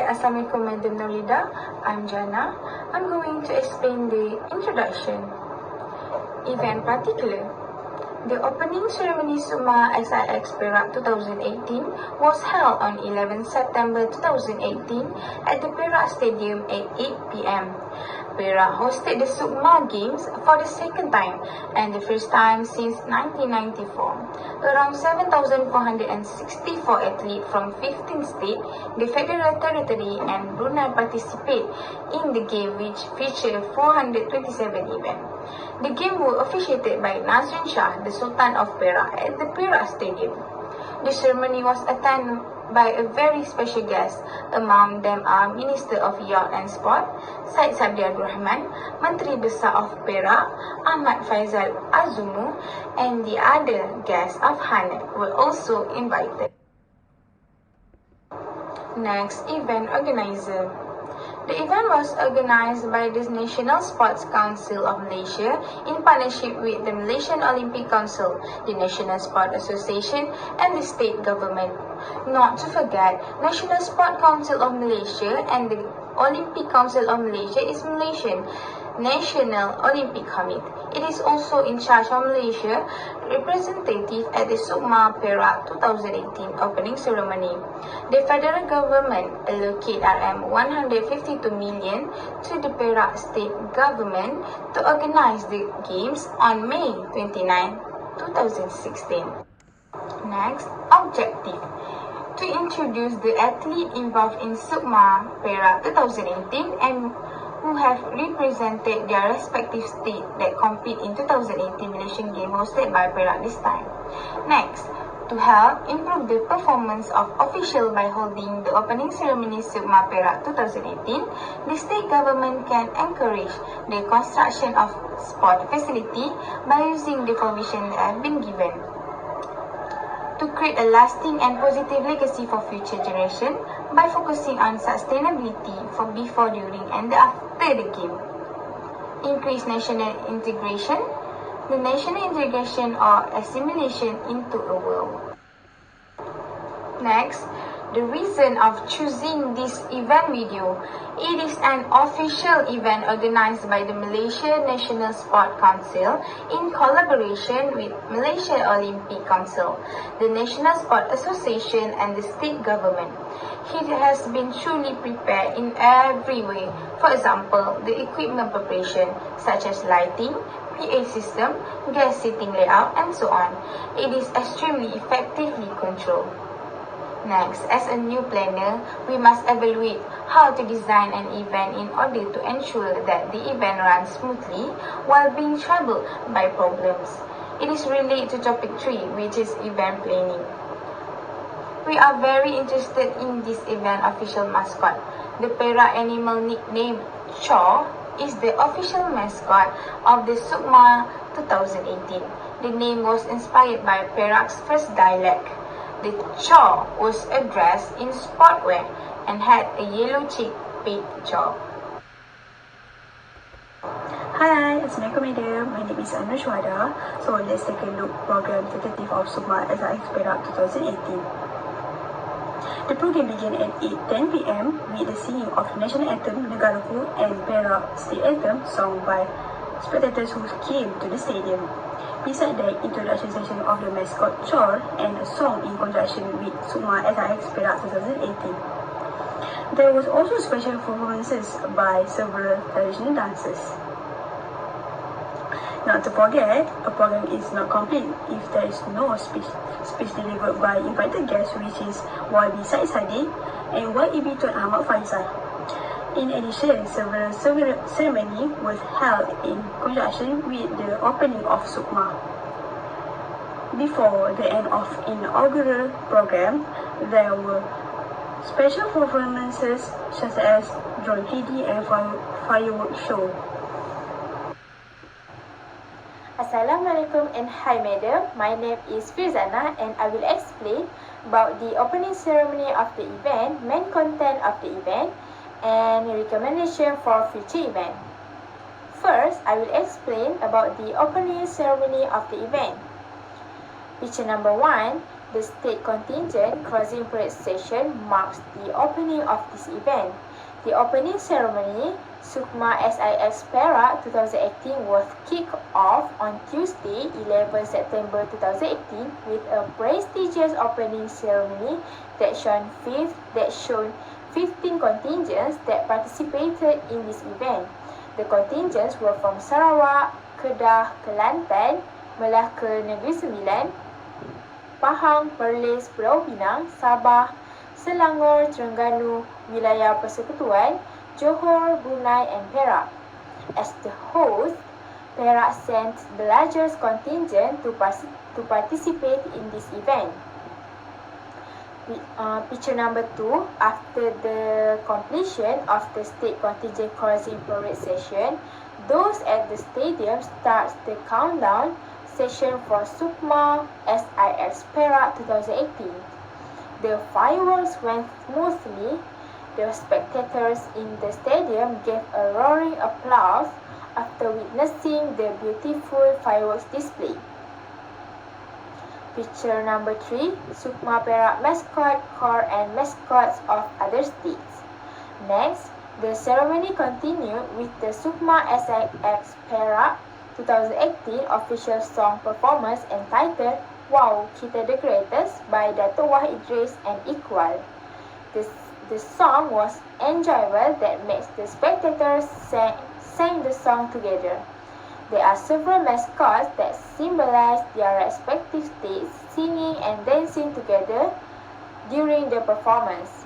Assalamualaikum Madam NORLIDA. I'm JANNAH. I'm going to explain the introduction. Event particular. The opening ceremony Sukma SIX Perak 2018 was held on 11 September 2018 at the Perak Stadium at 8 p.m. Perak hosted the Sukma Games for the second time and the first time since 1994. Around 7,464 athletes from 15 states, the Federal Territory and Brunei participate in the game, which featured 427 events. The game was officiated by Nazrin Shah, the Sultan of Perak, at the Perak Stadium. The ceremony was attended by a very special guest. Among them are Minister of Youth and Sport, Syed Sabri Abdul Rahman, Menteri Besar of Perak, Ahmad Faizal Azumu, and the other guests of Honor were also invited. Next, event organizer. The event was organized by the National Sports Council of Malaysia in partnership with the Malaysian Olympic Council, the National Sport Association, and the state government. Not to forget, National Sport Council of Malaysia and the Olympic Council of Malaysia is Malaysian National Olympic Committee. It is also in charge of Malaysia representative at the Sukma Perak 2018 opening ceremony. The federal government allocated RM152 million to the Perak state government to organize the games on May 29, 2016. Next, objective. To introduce the athlete involved in Sukma Perak 2018 and who have represented their respective state that compete in 2018 Malaysian Games hosted by Perak this time. Next, to help improve the performance of officials by holding the opening ceremony Sukma Perak 2018, the state government can encourage the construction of sport facility by using the provision that have been given. To create a lasting and positive legacy for future generation by focusing on sustainability for before, during, and after the game. Increase national integration, the national integration or assimilation into a world. Next, the reason of choosing this event video. It is an official event organized by the Malaysia National Sport Council in collaboration with Malaysia Olympic Council, the National Sport Association, and the state government. It has been truly prepared in every way. For example, the equipment preparation such as lighting, PA system, guest seating layout, and so on. It is extremely effectively controlled. Next, as a new planner, we must evaluate how to design an event in order to ensure that the event runs smoothly while being troubled by problems. It is related to topic 3, which is event planning. We are very interested in this event official mascot. The Perak animal nicknamed Chaw is the official mascot of the Sukma 2018. The name was inspired by Perak's first dialect. The chaw was dressed in sportwear and had a yellow cheek paint job. Hi, Assalamualaikum madam. My name is Annur Syuhada. So let's take a look program tentative of Sukma SIX Perak 2018. The program began at 8:10 p.m. with the singing of national anthem Negaraku and Perak state anthem sung by spectators who came to the stadium. Beside the introduction session of the mascot Chor and a song in conjunction with Sukma SIX Perak 2018. There was also special performances by several traditional dancers. Not to forget, a program is not complete if there is no speech delivered by invited guests, which is YB Said Sadiq and YEB Tuan Ahmad Faisal. In addition, several ceremonies was held in conjunction with the opening of Sukma. Before the end of inaugural program, there were special performances such as drone 3D and fireworks show. Assalamualaikum and hi madam, my name is FIRZANAH and I will explain about the opening ceremony of the event, main content of the event, and recommendation for future event. First, I will explain about the opening ceremony of the event. Picture number 1, the state contingent crossing parade session marks the opening of this event. The opening ceremony, Sukma SIX Perak 2018, was kicked off on Tuesday, 11 September 2018, with a prestigious opening ceremony that shone 15 contingents that participated in this event. The contingents were from Sarawak, Kedah, Kelantan, Melaka Negeri Sembilan, Pahang, Perlis, Pulau Pinang, Sabah, Selangor, Terengganu, Wilayah Persekutuan, Johor, Brunei and Perak. As the host, Perak sent the largest contingent to participate in this event. Picture number 2, after the completion of the state contingent crossing parade session, those at the stadium starts the countdown session for Sukma SIX Perak 2018. The fireworks went smoothly. The spectators in the stadium gave a roaring applause after witnessing the beautiful fireworks display. Picture number 3, Sukma Perak mascot, corps and mascots of other states. Next, the ceremony continued with the Sukma SIX Perak 2018 official song performance entitled Wow, Kita the Greatest by Dato' Wah Idris and Iqbal. The song was enjoyable that makes the spectators sing the song together. There are several mascots that symbolize their respective states singing and dancing together during the performance.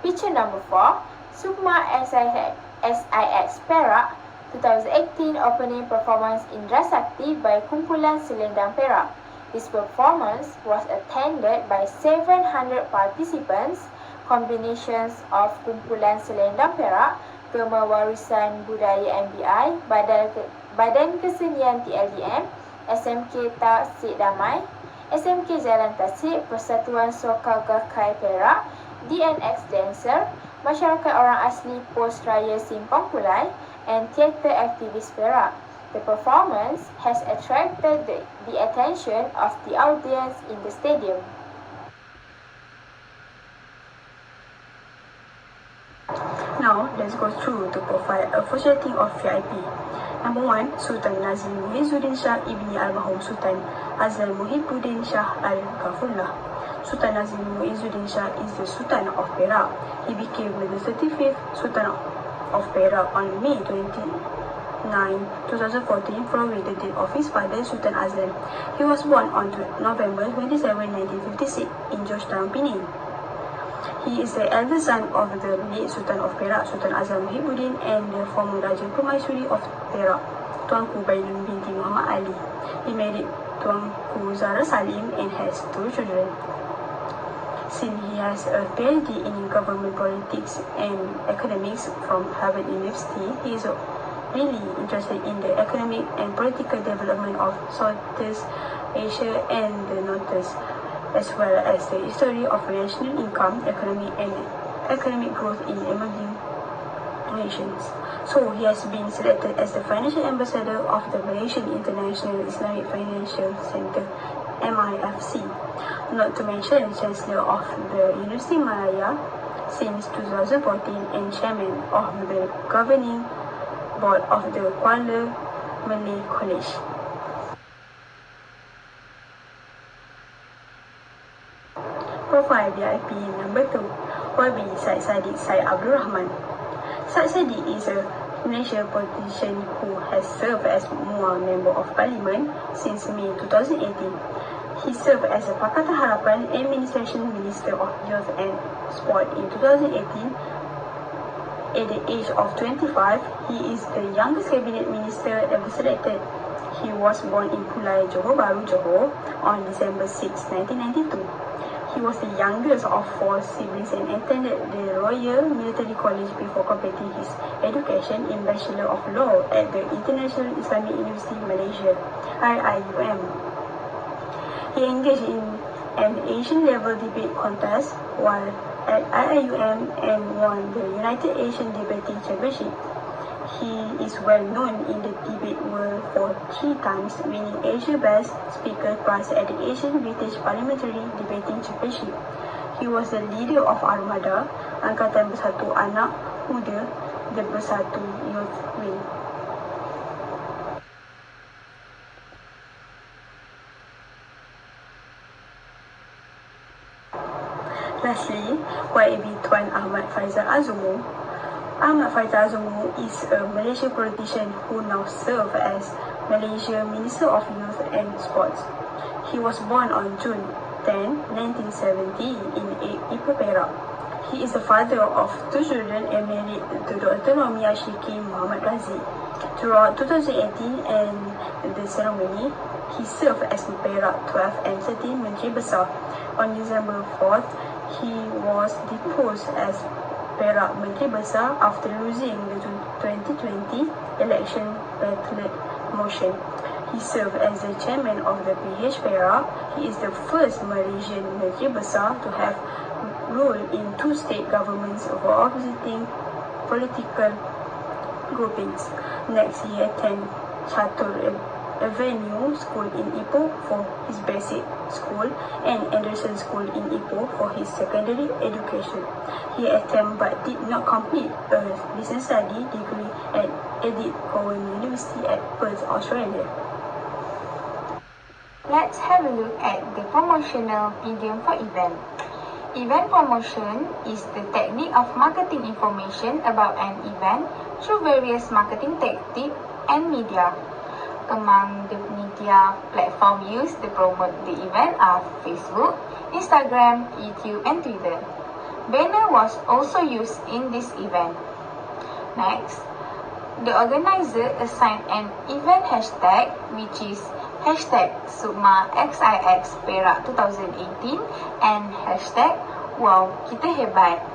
Picture number 4, Sukma SIX Perak 2018 opening performance Indra Sakti by Kumpulan Selendang Perak. This performance was attended by 700 participants, combinations of Kumpulan Selendang Perak, Gema Warisan Budaya MBI, Badan Kesenian TLDM, SMK Tasik Damai, SMK Jalan Tasik, Persatuan Soka Gakai Perak, DNX Dancer, Masyarakat Orang Asli Pos Raya Simpang Kulai, and Theatre Activist Perak. The performance has attracted the attention of the audience in the stadium. Now, let's go through to profile a full setting of VIP. Number 1, Sultan Nazim Muhyiddin Shah Ibni Almarhum Sultan Azal Muhibbuddin Shah Al-Ghafurlah. Sultan Nazim Muhyiddin Shah is the Sultan of Perak. He became the 35th Sultan of Perak on May 29, 2014 following the death of his father Sultan Azlan. He was born on November 27, 1956 in Georgetown, Penang. He is the eldest son of the late Sultan of Perak, Sultan Azlan Muhibbuddin, and the former Raja Permaisuri of Perak, Tuanku Bainun binti Muhammad Ali. He married Tuanku Zara Salim and has 2 children. Since he has a PhD in government politics and economics from Harvard University, he is really interested in the economic and political development of Southeast Asia and the Northeast, as well as the history of national income, economy, and economic growth in emerging nations. So he has been selected as the financial ambassador of the Malaysian International Islamic Financial Centre, MIFC, not to mention Chancellor of the University Malaya since 2014 and Chairman of the Governing Board of the Kuala Malay College. Profile VIP number 2, YB Syed Saddiq Syed Abdul Rahman. Syed Saddiq is a Malaysian politician who has served as MUA Member of Parliament since May 2018. He served as a Pakatan Harapan Administration Minister of Youth and Sport in 2018. At the age of 25, he is the youngest cabinet minister ever selected. He was born in Pulai, Johor Bahru, Johor on December 6, 1992. He was the youngest of 4 siblings and attended the Royal Military College before completing his education in Bachelor of Law at the International Islamic University Malaysia, IIUM. He engaged in an Asian level debate contest while at IIUM and won the United Asian Debating Championship. He is well known in the debate world for 3 times winning Asia Best Speaker prize at the Asian British Parliamentary Debating Championship. He was the leader of Armada, Angkatan Bersatu Anak Muda, the Bersatu Youth Wing. Lastly, YAB Tuan Ahmad Faizal Azumu. Ahmad Faizal Azumu is a Malaysian politician who now serves as Malaysia Minister of Youth and Sports. He was born on June 10, 1970 in Ipoh, Perak. He is the father of 2 children and married to Dr. Nomia Shiki Muhammad Razi. Throughout 2018 and the ceremony, he served as Perak 12 and 13 Menteri Besar. On December 4th, he was deposed as Perak Menteri Besar after losing the 2020 election ballot motion. He served as the chairman of the PH Perak. He is the first Malaysian Menteri Besar to have ruled in 2 state governments for opposing political groupings. Next, he attended Chatur Avenue School in Ipoh for his basic school and Anderson School in Ipoh for his secondary education. He attended but did not complete a business study degree at Edith Cowan University at Perth, Australia. Let's have a look at the promotional idiom for event. Event promotion is the technique of marketing information about an event through various marketing tactics and media. Among the media platforms used to promote the event are Facebook, Instagram, YouTube, and Twitter. Banner was also used in this event. Next, the organizer assigned an event hashtag, which is hashtag Sukma XIX Perak 2018 and hashtag Wow Kita Hebat.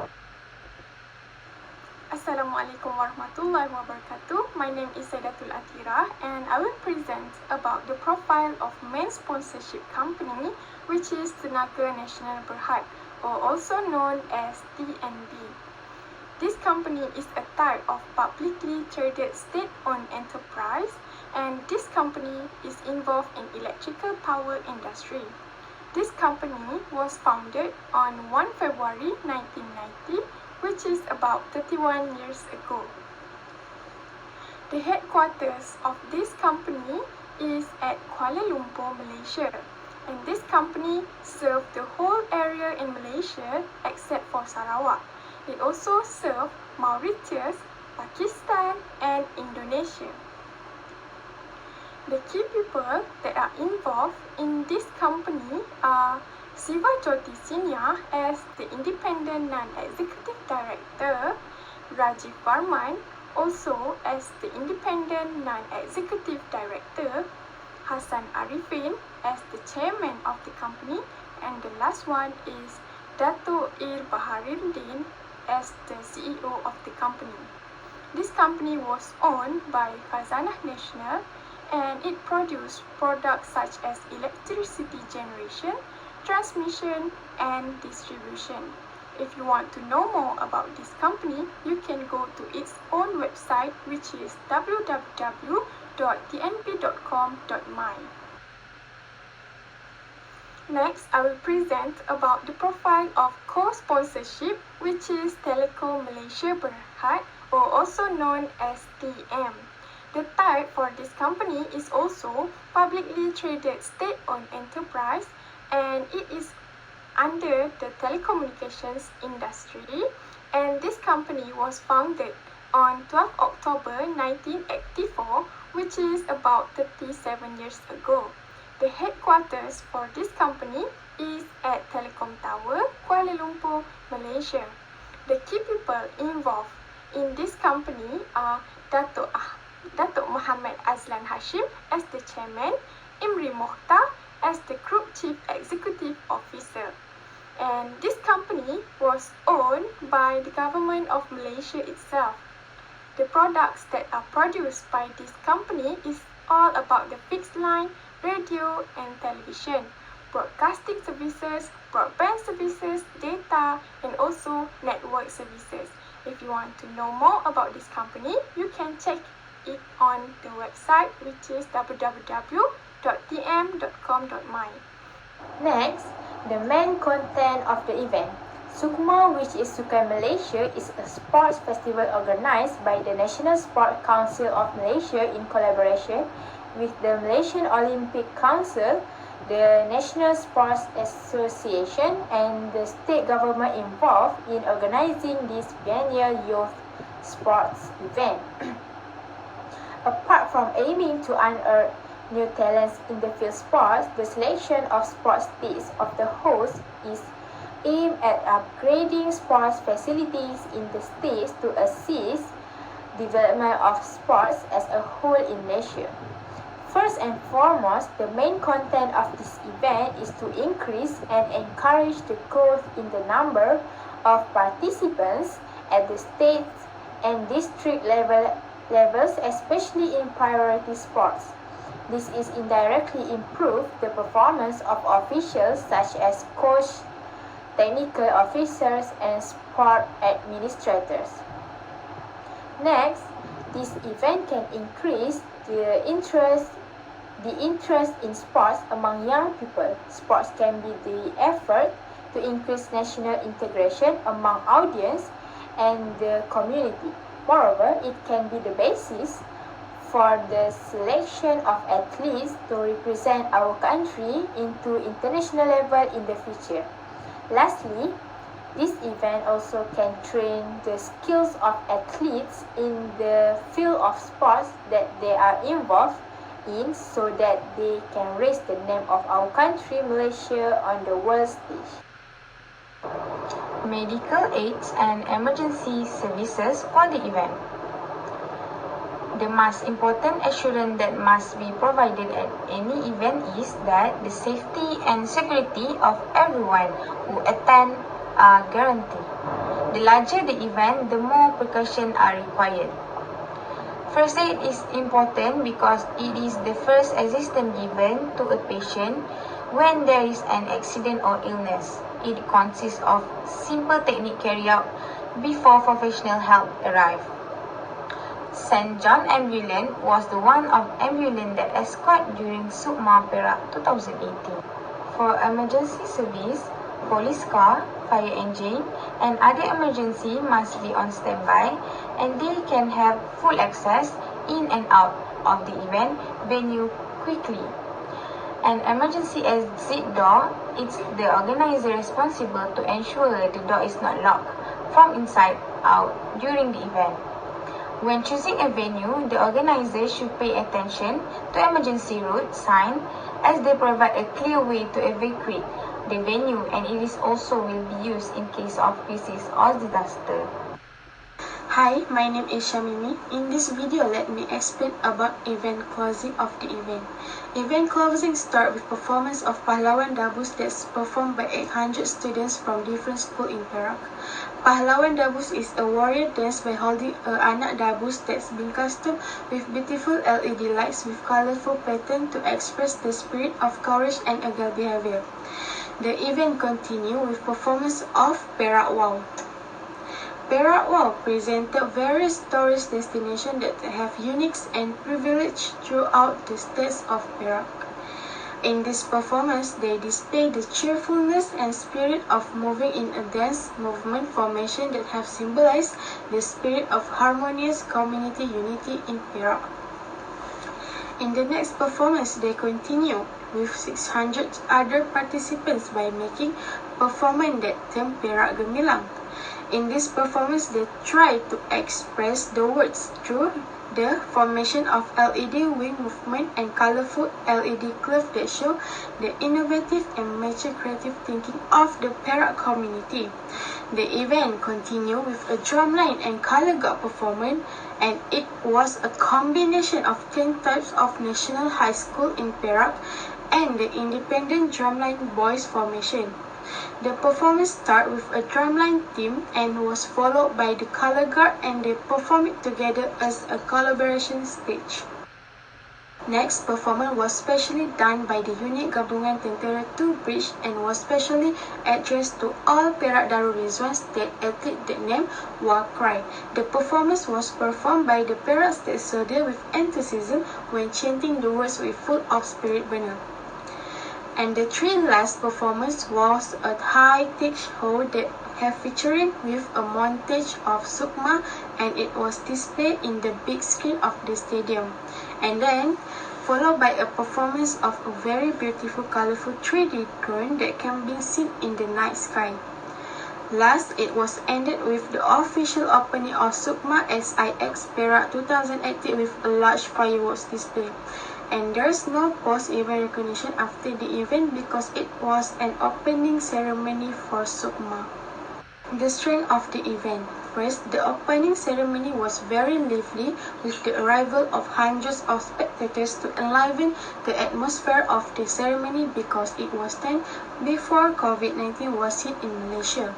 Assalamualaikum warahmatullahi wabarakatuh. My name is SAIDATULATIRAH and I will present about the profile of main sponsorship company, which is Tenaga Nasional Berhad, or also known as TNB. This company is a type of publicly traded state-owned enterprise, and this company is involved in electrical power industry. This company was founded on 1 February 1990, which is about 31 years ago. The headquarters of this company is at Kuala Lumpur, Malaysia, and this company serves the whole area in Malaysia except for Sarawak. It also serves Mauritius, Pakistan, and Indonesia. The key people that are involved in this company are Siva Jyoti Senior as the Independent Non-Executive Director, Rajiv Varman also as the Independent Non-Executive Director, Hassan Arifin as the Chairman of the company, and the last one is Dato' Ir Baharudin as the CEO of the company. This company was owned by FIRZANAH National, and it produced products such as electricity generation, transmission, and distribution. If you want to know more about this company, you can go to its own website, which is www.tnp.com.my. Next, I will present about the profile of co-sponsorship, which is Telekom Malaysia Berhad, or also known as TM. The type for this company is also publicly traded state-owned enterprise, and it is under the telecommunications industry, and this company was founded on 12 October 1984, which is about 37 years ago. The headquarters for this company is at Telecom Tower, Kuala Lumpur, Malaysia. The key people involved in this company are Dato' Muhammad Azlan Hashim as the chairman, Imri Mohtar as the Group Chief Executive Officer. And this company was owned by the government of Malaysia itself. The products that are produced by this company is all about the fixed line, radio and television, broadcasting services, broadband services, data, and also network services. If you want to know more about this company, you can check it on the website, which is www.tm.com.my. Next, the main content of the event. Sukma, which is Sukan Malaysia, is a sports festival organized by the National Sport Council of Malaysia in collaboration with the Malaysian Olympic Council, the National Sports Association, and the state government involved in organizing this biennial youth sports event. Apart from aiming to unearth new talents in the field sports, the selection of sports teams of the host is aimed at upgrading sports facilities in the states to assist development of sports as a whole in Malaysia. First and foremost, the main content of this event is to increase and encourage the growth in the number of participants at the state and district levels, especially in priority sports. This is indirectly improve the performance of officials such as coach, technical officers, and sport administrators. Next, this event can increase the interest in sports among young people. Sports can be the effort to increase national integration among audience and the community. Moreover, it can be the basis for the selection of athletes to represent our country into international level in the future. Lastly, this event also can train the skills of athletes in the field of sports that they are involved in, so that they can raise the name of our country, Malaysia, on the world stage. Medical aids and emergency services for the event. The most important assurance that must be provided at any event is that the safety and security of everyone who attend are guaranteed. The larger the event, the more precautions are required. First aid is important because it is the first assistance given to a patient when there is an accident or illness. It consists of simple technique carried out before professional help arrive. St. John Ambulance was the one of ambulance that escorted during Sukma Perak 2018. For emergency service, police car, fire engine, and other emergency must be on standby, and they can have full access in and out of the event venue quickly. An emergency exit door is the organizer responsible to ensure the door is not locked from inside out during the event. When choosing a venue, the organizer should pay attention to emergency route sign, as they provide a clear way to evacuate the venue, and it is also will be used in case of crisis or disaster. Hi, my name is SYAMIMI. In this video, let me explain about event closing of the event. Event closing start with performance of Pahlawan Dabus that's performed by 800 students from different schools in Perak. Pahlawan Dabus is a warrior dance by holding a anak dabus that's been custom with beautiful LED lights with colorful pattern to express the spirit of courage and agile behavior. The event continue with performance of Perak Wow. Perak Wow presented various tourist destinations that have unique and privilege throughout the states of Perak. In this performance, they display the cheerfulness and spirit of moving in a dance movement formation that have symbolized the spirit of harmonious community unity in Perak. In the next performance, they continue with 600 other participants by making performance that term Perak Gemilang. In this performance, they try to express the words through the formation of LED wing movement and colorful LED cloth that show the innovative and mature creative thinking of the Perak community. The event continued with a drumline and color guard performance, and it was a combination of 10 types of national high school in Perak and the independent drumline boys formation. The performance started with a drumline team and was followed by the color guard, and they performed it together as a collaboration stage. Next performance was specially done by the Unit Gabungan Tentera 2 Bridge and was specially addressed to all Perak Darul Rizwan State athlete named ZAKIRAI. The performance was performed by the Perak State soldier with enthusiasm when chanting the words with full of spirit burner. And the three last performance was a high-tech show that have featuring with a montage of Sukma, and it was displayed in the big screen of the stadium. And then followed by a performance of a very beautiful colorful 3D drone that can be seen in the night sky. Last, it was ended with the official opening of Sukma SIX Perak 2018 with a large fireworks display. And there's no post-event recognition after the event because it was an opening ceremony for Sukma. The strength of the event. First, the opening ceremony was very lively with the arrival of hundreds of spectators to enliven the atmosphere of the ceremony because it was time before COVID-19 was hit in Malaysia.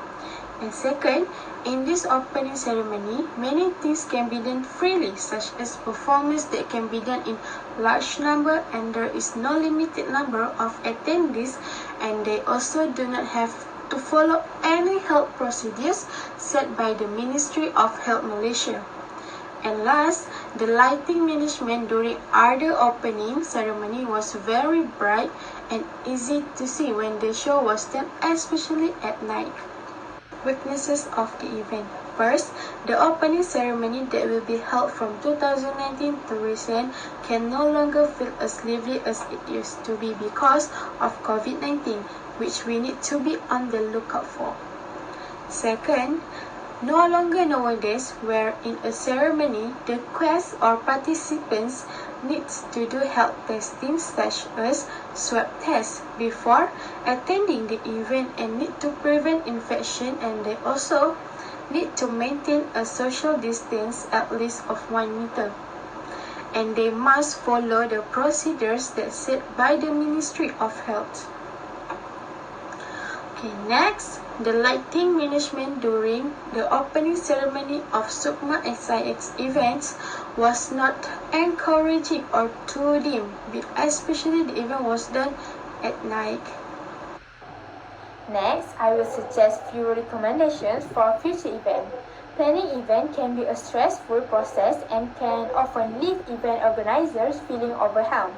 And second, in this opening ceremony, many things can be done freely, such as performance that can be done in large number and there is no limited number of attendees, and they also do not have to follow any health procedures set by the Ministry of Health Malaysia. And last, the lighting management during other opening ceremony was very bright and easy to see when the show was done, especially at night. Weaknesses of the event. First, the opening ceremony that will be held from 2019 to recent can no longer feel as lively as it used to be because of COVID-19, which we need to be on the lookout for. Second, no longer nowadays where in a ceremony the guests or participants needs to do health testing such as swab tests before attending the event and need to prevent infection, and they also need to maintain a social distance at least of 1 meter. And they must follow the procedures that set by the Ministry of Health. Okay, next, the lighting management during the opening ceremony of Sukma SIX events was not encouraging or too dim, especially the event was done at night. Next, I will suggest few recommendations for future event. Planning event can be a stressful process and can often leave event organizers feeling overwhelmed.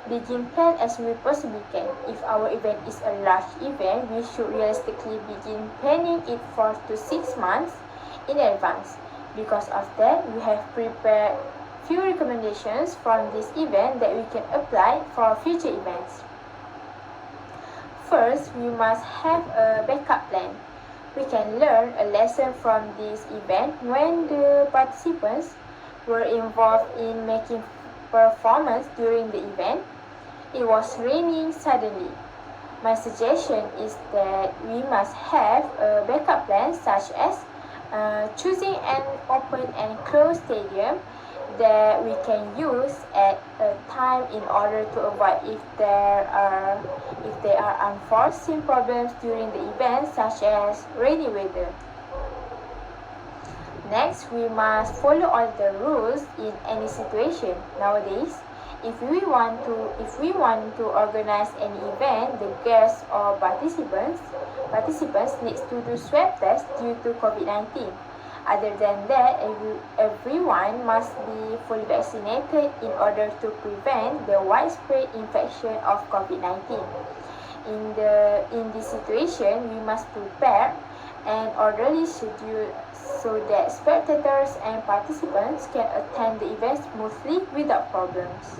Begin plan as we possibly can. If our event is a large event, we should realistically begin planning it 4 to 6 months in advance. Because of that, we have prepared few recommendations from this event that we can apply for future events. First, we must have a backup plan. We can learn a lesson from this event when the participants were involved in making performance during the event. It was raining suddenly. My suggestion is that we must have a backup plan such as choosing an open and closed stadium that we can use at a time in order to avoid if there are unforeseen problems during the event such as rainy weather. Next, we must follow all the rules in any situation. Nowadays, if we want to organize any event, the guests or participants needs to do swab test due to COVID-19. Other than that, everyone must be fully vaccinated in order to prevent the widespread infection of COVID-19. In this situation, we must prepare an orderly schedule so that spectators and participants can attend the event smoothly without problems.